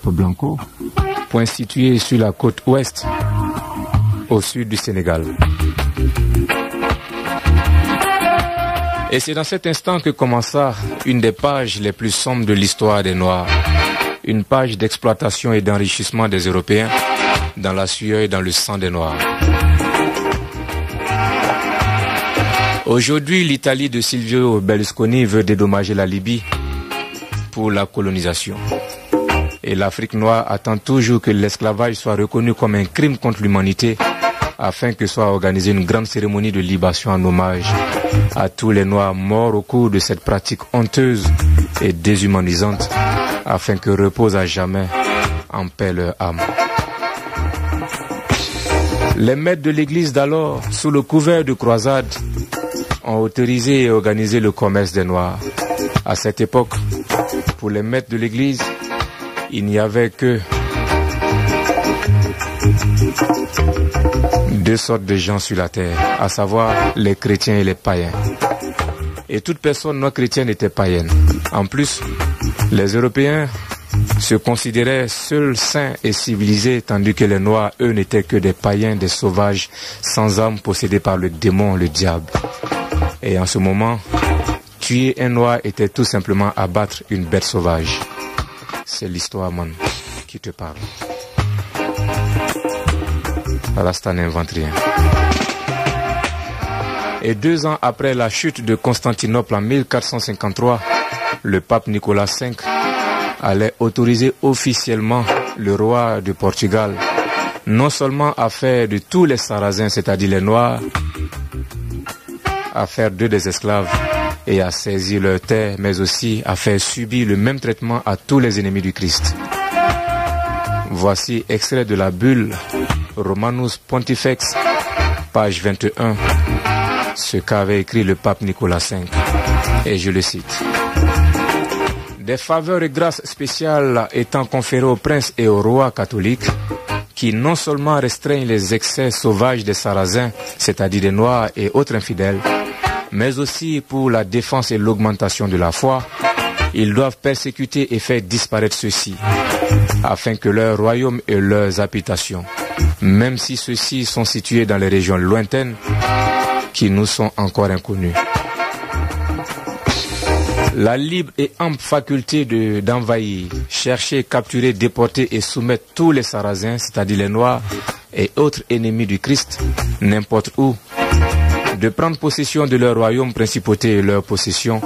Golfe Blanco, point situé sur la côte ouest, au sud du Sénégal. Et c'est dans cet instant que commença une des pages les plus sombres de l'histoire des Noirs. Une page d'exploitation et d'enrichissement des Européens dans la sueur et dans le sang des Noirs. Aujourd'hui, l'Italie de Silvio Berlusconi veut dédommager la Libye pour la colonisation. Et l'Afrique noire attend toujours que l'esclavage soit reconnu comme un crime contre l'humanité afin que soit organisée une grande cérémonie de libation en hommage à tous les Noirs morts au cours de cette pratique honteuse et déshumanisante afin que repose à jamais en paix leur âme. Les maîtres de l'église d'alors, sous le couvert de croisade, ont autorisé et organisé le commerce des Noirs. À cette époque, pour les maîtres de l'église, il n'y avait que deux sortes de gens sur la terre, à savoir les chrétiens et les païens. Et toute personne non chrétienne était païenne. En plus, les Européens se considéraient seuls saints et civilisés, tandis que les Noirs, eux, n'étaient que des païens, des sauvages, sans âme, possédés par le démon, le diable. Et en ce moment, tuer un Noir était tout simplement abattre une bête sauvage. C'est l'histoire, man, qui te parle. Rasta n'invente rien. Et 2 ans après la chute de Constantinople en 1453, le pape Nicolas V allait autoriser officiellement le roi du Portugal non seulement à faire de tous les Sarrasins, c'est-à-dire les Noirs, à faire d'eux des esclaves et à saisir leurs terres, mais aussi à faire subir le même traitement à tous les ennemis du Christ. Voici extrait de la bulle Romanus Pontifex, page 21, ce qu'avait écrit le pape Nicolas V. Et je le cite. Des faveurs et grâces spéciales étant conférées aux princes et aux rois catholiques, qui non seulement restreignent les excès sauvages des Sarrasins, c'est-à-dire des Noirs et autres infidèles, mais aussi pour la défense et l'augmentation de la foi, ils doivent persécuter et faire disparaître ceux-ci, afin que leur royaume et leurs habitations, même si ceux-ci sont situés dans les régions lointaines, qui nous sont encore inconnues. La libre et ample faculté d'envahir, chercher, capturer, déporter et soumettre tous les Sarrasins, c'est-à-dire les Noirs et autres ennemis du Christ, n'importe où, de prendre possession de leur royaume, principauté et leurs possessions,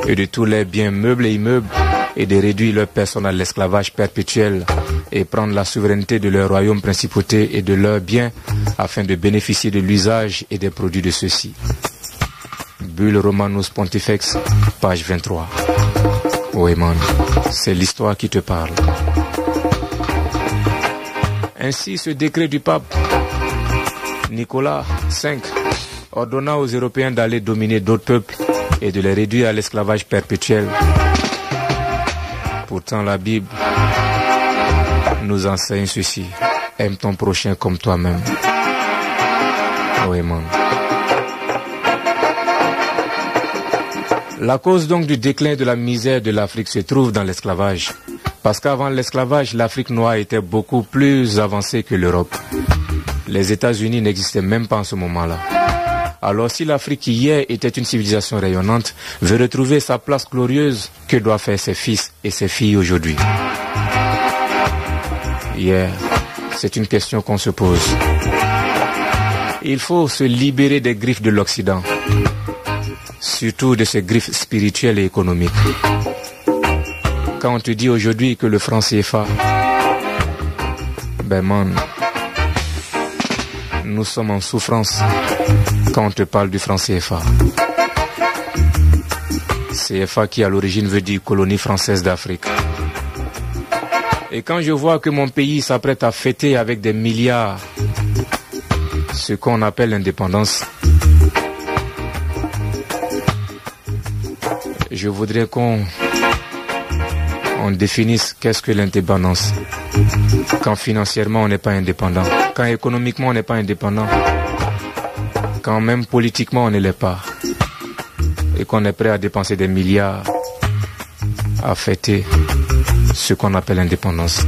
et de tous les biens meubles et immeubles, et de réduire leur personne à l'esclavage perpétuel, et prendre la souveraineté de leur royaume, principauté et de leurs biens, afin de bénéficier de l'usage et des produits de ceux-ci. Bulle Romanus Pontifex, page 23. Oui, man, c'est l'histoire qui te parle. Ainsi, ce décret du pape Nicolas V ordonna aux Européens d'aller dominer d'autres peuples et de les réduire à l'esclavage perpétuel. Pourtant, la Bible nous enseigne ceci. Aime ton prochain comme toi-même. Oui, man. La cause donc du déclin de la misère de l'Afrique se trouve dans l'esclavage. Parce qu'avant l'esclavage, l'Afrique noire était beaucoup plus avancée que l'Europe. Les États-Unis n'existaient même pas en ce moment-là. Alors si l'Afrique qui hier était une civilisation rayonnante veut retrouver sa place glorieuse, que doivent faire ses fils et ses filles aujourd'hui? Hier, c'est une question qu'on se pose. Il faut se libérer des griffes de l'Occident, surtout de ces griffes spirituelles et économiques. Quand on te dit aujourd'hui que le franc CFA, ben man, nous sommes en souffrance quand on te parle du franc CFA. CFA qui à l'origine veut dire colonie française d'Afrique. Et quand je vois que mon pays s'apprête à fêter avec des milliards ce qu'on appelle l'indépendance, je voudrais qu'on définisse qu'est-ce que l'indépendance. Quand financièrement on n'est pas indépendant, quand économiquement on n'est pas indépendant, quand même politiquement on ne l'est pas, et qu'on est prêt à dépenser des milliards à fêter ce qu'on appelle l'indépendance.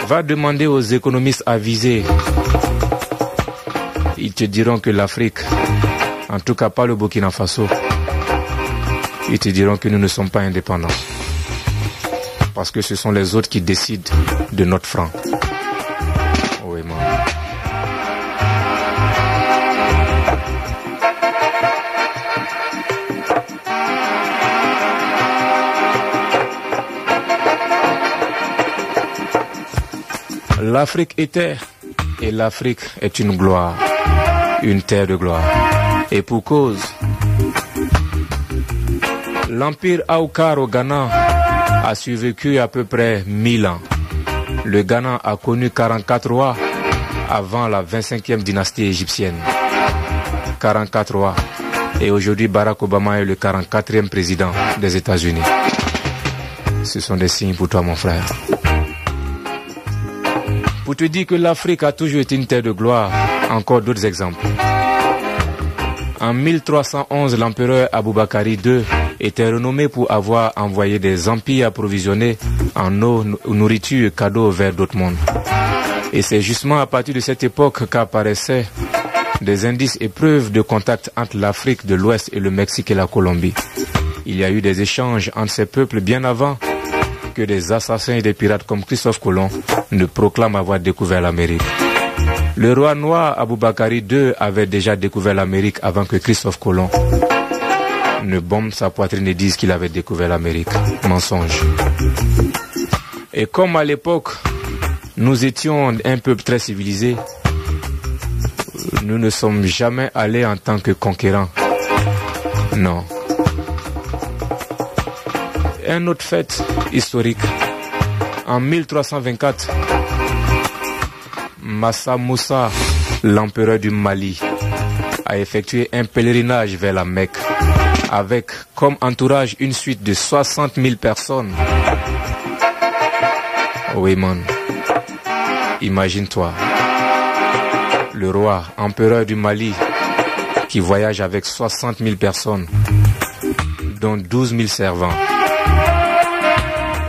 Va demander aux économistes avisés. Ils te diront que l'Afrique, en tout cas pas le Burkina Faso, ils te diront que nous ne sommes pas indépendants. Parce que ce sont les autres qui décident de notre franc. Oui, moi. L'Afrique est terre et l'Afrique est une gloire, une terre de gloire. Et pour cause, l'empire Aukar au Ghana a survécu à peu près 1000 ans. Le Ghana a connu 44 rois avant la 25e dynastie égyptienne. 44 rois. Et aujourd'hui, Barack Obama est le 44e président des États-Unis. Ce sont des signes pour toi, mon frère. Pour te dire que l'Afrique a toujours été une terre de gloire, encore d'autres exemples. En 1311, l'empereur Aboubakari II était renommé pour avoir envoyé des empires approvisionnés en eau, nourriture et cadeaux vers d'autres mondes. Et c'est justement à partir de cette époque qu'apparaissaient des indices et preuves de contact entre l'Afrique de l'Ouest et le Mexique et la Colombie. Il y a eu des échanges entre ces peuples bien avant que des assassins et des pirates comme Christophe Colomb ne proclament avoir découvert l'Amérique. Le roi noir Aboubakari II avait déjà découvert l'Amérique avant que Christophe Colomb ne bombe sa poitrine et dise qu'il avait découvert l'Amérique. Mensonge. Et comme à l'époque, nous étions un peuple très civilisé, nous ne sommes jamais allés en tant que conquérants. Non. Un autre fait historique. En 1324, Massa Moussa, l'empereur du Mali, a effectué un pèlerinage vers la Mecque avec comme entourage une suite de 60 000 personnes. Oui, man. Imagine-toi. Le roi, empereur du Mali, qui voyage avec 60 000 personnes, dont 12 000 servants.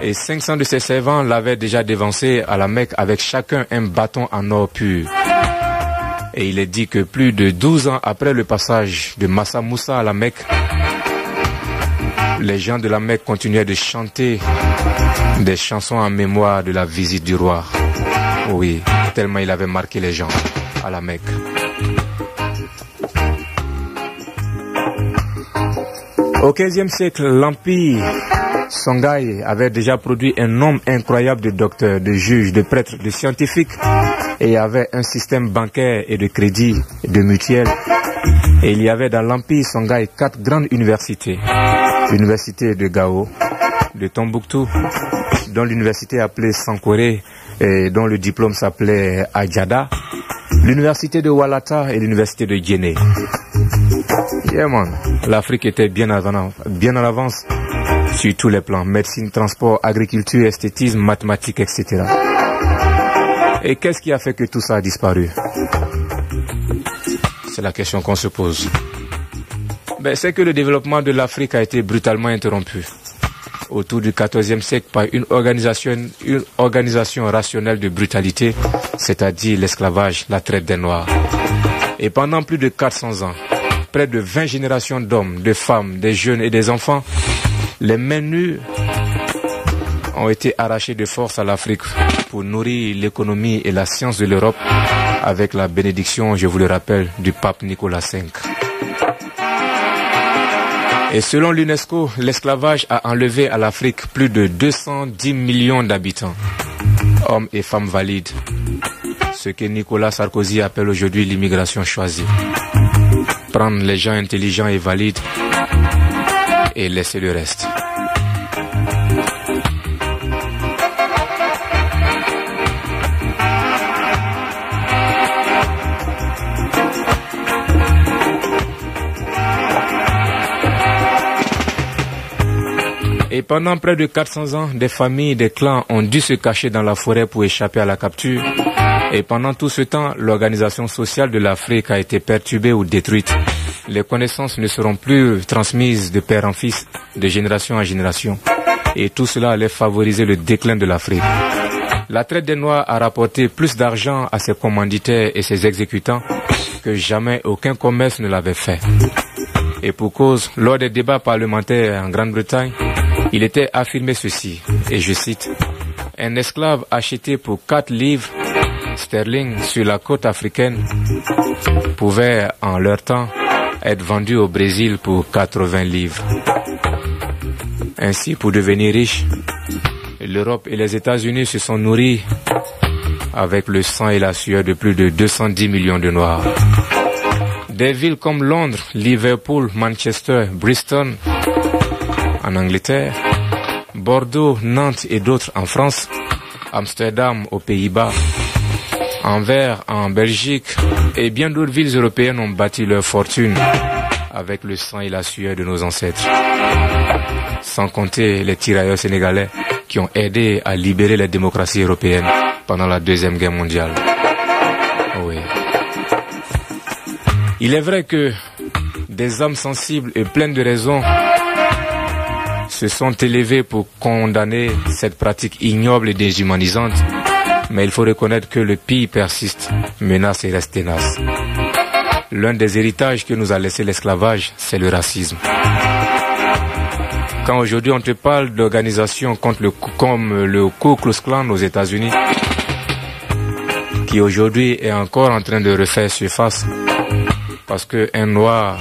Et 500 de ces servants l'avaient déjà dévancé à la Mecque avec chacun un bâton en or pur. Et il est dit que plus de 12 ans après le passage de Massa Moussa à la Mecque, les gens de la Mecque continuaient de chanter des chansons en mémoire de la visite du roi. Oui, tellement il avait marqué les gens à la Mecque. Au XVe siècle, l'Empire Songhai avait déjà produit un nombre incroyable de docteurs, de juges, de prêtres, de scientifiques et avait un système bancaire et de crédit, de mutuelles. Et il y avait dans l'Empire Songhai 4 grandes universités. L'université de Gao, de Tombouctou, dont l'université appelée Sankoré et dont le diplôme s'appelait Adjada, l'université de Walata et l'université de Djenné. Yeah man, l'Afrique était bien en avance sur tous les plans, médecine, transport, agriculture, esthétisme, mathématiques, etc. Et qu'est-ce qui a fait que tout ça a disparu? C'est la question qu'on se pose. Ben, c'est que le développement de l'Afrique a été brutalement interrompu autour du XIVe siècle par une organisation rationnelle de brutalité, c'est-à-dire l'esclavage, la traite des Noirs. Et pendant plus de 400 ans, près de 20 générations d'hommes, de femmes, des jeunes et des enfants, les mains nues ont été arrachées de force à l'Afrique pour nourrir l'économie et la science de l'Europe avec la bénédiction, je vous le rappelle, du pape Nicolas V. Et selon l'UNESCO, l'esclavage a enlevé à l'Afrique plus de 210 millions d'habitants, hommes et femmes valides, ce que Nicolas Sarkozy appelle aujourd'hui l'immigration choisie. Prendre les gens intelligents et valides et laisser le reste. Et pendant près de 400 ans, des familles, des clans ont dû se cacher dans la forêt pour échapper à la capture. Et pendant tout ce temps, l'organisation sociale de l'Afrique a été perturbée ou détruite. Les connaissances ne seront plus transmises de père en fils, de génération en génération. Et tout cela allait favoriser le déclin de l'Afrique. La traite des Noirs a rapporté plus d'argent à ses commanditaires et ses exécutants que jamais aucun commerce ne l'avait fait. Et pour cause, lors des débats parlementaires en Grande-Bretagne, il était affirmé ceci, et je cite, « Un esclave acheté pour 4 livres sterling sur la côte africaine pouvait, en leur temps, être vendu au Brésil pour 80 livres. » Ainsi, pour devenir riche, l'Europe et les États-Unis se sont nourris avec le sang et la sueur de plus de 210 millions de Noirs. Des villes comme Londres, Liverpool, Manchester, Bristol en Angleterre, Bordeaux, Nantes et d'autres en France, Amsterdam aux Pays-Bas, Anvers en Belgique et bien d'autres villes européennes ont bâti leur fortune avec le sang et la sueur de nos ancêtres. Sans compter les tirailleurs sénégalais qui ont aidé à libérer les démocraties européennes pendant la Deuxième Guerre mondiale. Oui. Il est vrai que des âmes sensibles et pleines de raison se sont élevées pour condamner cette pratique ignoble et déshumanisante, mais il faut reconnaître que le pire persiste, menace et reste tenace. L'un des héritages que nous a laissé l'esclavage, c'est le racisme. Quand aujourd'hui on te parle d'organisations comme le Ku Klux Klan aux États-Unis, qui aujourd'hui est encore en train de refaire surface, parce qu'un noir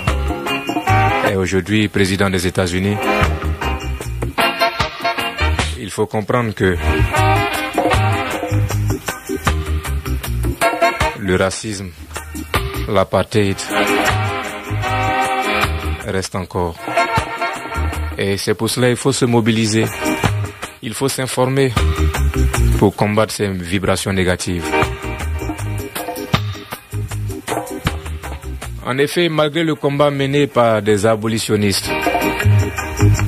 est aujourd'hui président des États-Unis, il faut comprendre que le racisme, l'apartheid reste encore. Et c'est pour cela qu'il faut se mobiliser. Il faut s'informer pour combattre ces vibrations négatives. En effet, malgré le combat mené par des abolitionnistes,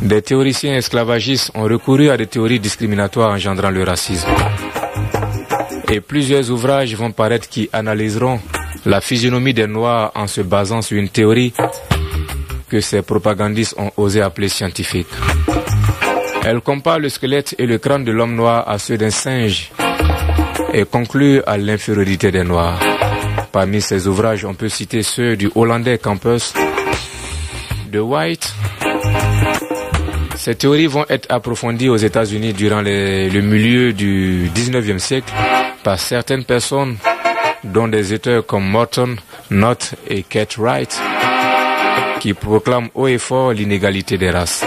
des théoriciens esclavagistes ont recouru à des théories discriminatoires engendrant le racisme. Et plusieurs ouvrages vont paraître qui analyseront la physionomie des Noirs en se basant sur une théorie que ces propagandistes ont osé appeler scientifique. Elle compare le squelette et le crâne de l'homme noir à ceux d'un singe et conclut à l'infériorité des Noirs. Parmi ces ouvrages, on peut citer ceux du Hollandais Campus, de White. Ces théories vont être approfondies aux États-Unis durant le milieu du 19e siècle par certaines personnes, dont des auteurs comme Morton, Knott et Kate Wright, qui proclament haut et fort l'inégalité des races.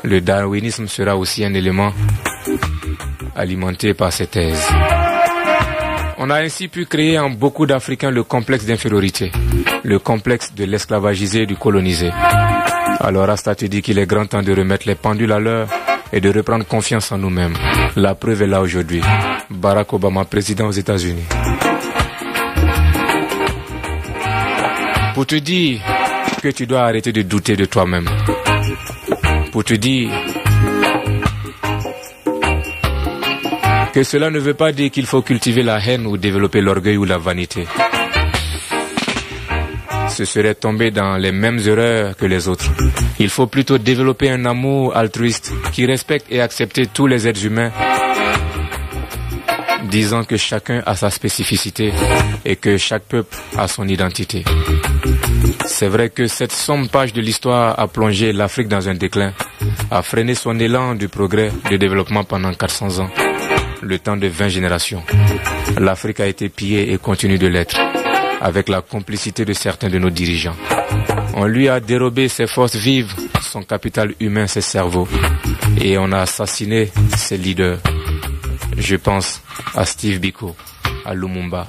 Le darwinisme sera aussi un élément alimenté par ces thèses. On a ainsi pu créer en beaucoup d'Africains le complexe d'infériorité, le complexe de l'esclavagisé et du colonisé. Alors Rasta te dit qu'il est grand temps de remettre les pendules à l'heure et de reprendre confiance en nous-mêmes. La preuve est là aujourd'hui. Barack Obama, président aux États-Unis. Pour te dire que tu dois arrêter de douter de toi-même. Pour te dire que cela ne veut pas dire qu'il faut cultiver la haine ou développer l'orgueil ou la vanité. Ce serait tomber dans les mêmes erreurs que les autres. Il faut plutôt développer un amour altruiste qui respecte et accepte tous les êtres humains, disant que chacun a sa spécificité et que chaque peuple a son identité. C'est vrai que cette sombre page de l'histoire a plongé l'Afrique dans un déclin, a freiné son élan du progrès, du développement pendant 400 ans, le temps de 20 générations. L'Afrique a été pillée et continue de l'être, avec la complicité de certains de nos dirigeants. On lui a dérobé ses forces vives, son capital humain, ses cerveaux, et on a assassiné ses leaders. Je pense à Steve Biko, à Lumumba,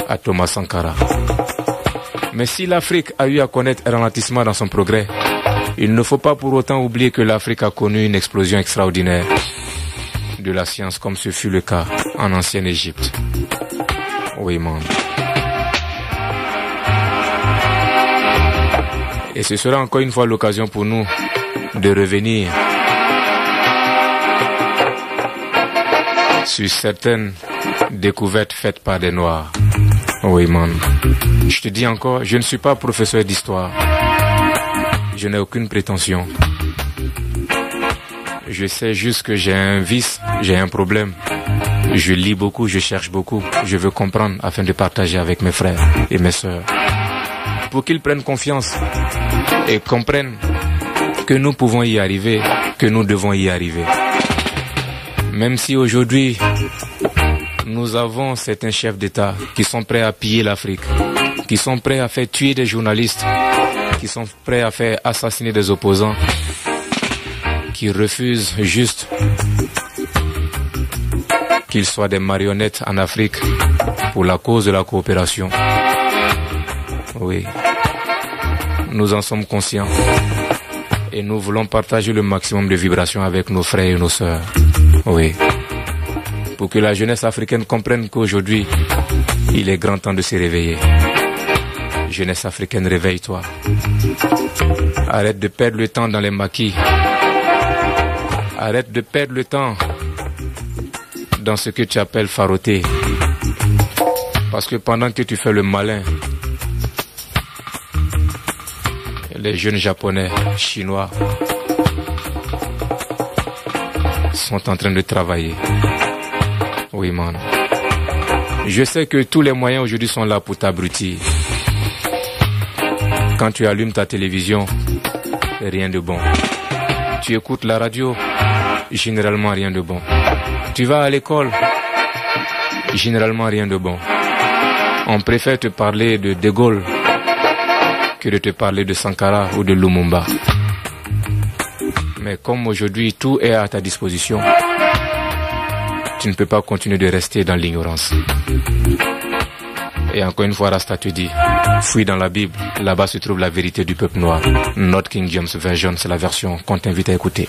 à Thomas Sankara. Mais si l'Afrique a eu à connaître un ralentissement dans son progrès, il ne faut pas pour autant oublier que l'Afrique a connu une explosion extraordinaire de la science, comme ce fut le cas en ancienne Égypte. Oui, man. Et ce sera encore une fois l'occasion pour nous de revenir sur certaines découvertes faites par des Noirs. Oui, man. Je te dis encore, je ne suis pas professeur d'histoire. Je n'ai aucune prétention. Je sais juste que j'ai un vice, j'ai un problème. Je lis beaucoup, je cherche beaucoup. Je veux comprendre afin de partager avec mes frères et mes sœurs. Pour qu'ils prennent confiance et comprennent que nous pouvons y arriver, que nous devons y arriver. Même si aujourd'hui, nous avons certains chefs d'État qui sont prêts à piller l'Afrique, qui sont prêts à faire tuer des journalistes, qui sont prêts à faire assassiner des opposants, qui refusent juste qu'ils soient des marionnettes en Afrique pour la cause de la coopération. Oui, nous en sommes conscients et nous voulons partager le maximum de vibrations avec nos frères et nos sœurs. Oui, pour que la jeunesse africaine comprenne qu'aujourd'hui, il est grand temps de se réveiller. Jeunesse africaine, réveille-toi. Arrête de perdre le temps dans les maquis. Arrête de perdre le temps dans ce que tu appelles faroter. Parce que pendant que tu fais le malin, les jeunes japonais, chinois sont en train de travailler. Oui, man. Je sais que tous les moyens aujourd'hui sont là pour t'abrutir. Quand tu allumes ta télévision, rien de bon. Tu écoutes la radio, généralement rien de bon. Tu vas à l'école, généralement rien de bon. On préfère te parler de De Gaulle que de te parler de Sankara ou de Lumumba. Mais comme aujourd'hui tout est à ta disposition, tu ne peux pas continuer de rester dans l'ignorance. Et encore une fois, Rasta te dit, fouille dans la Bible, là-bas se trouve la vérité du peuple noir. Not King James Version, c'est la version qu'on t'invite à écouter.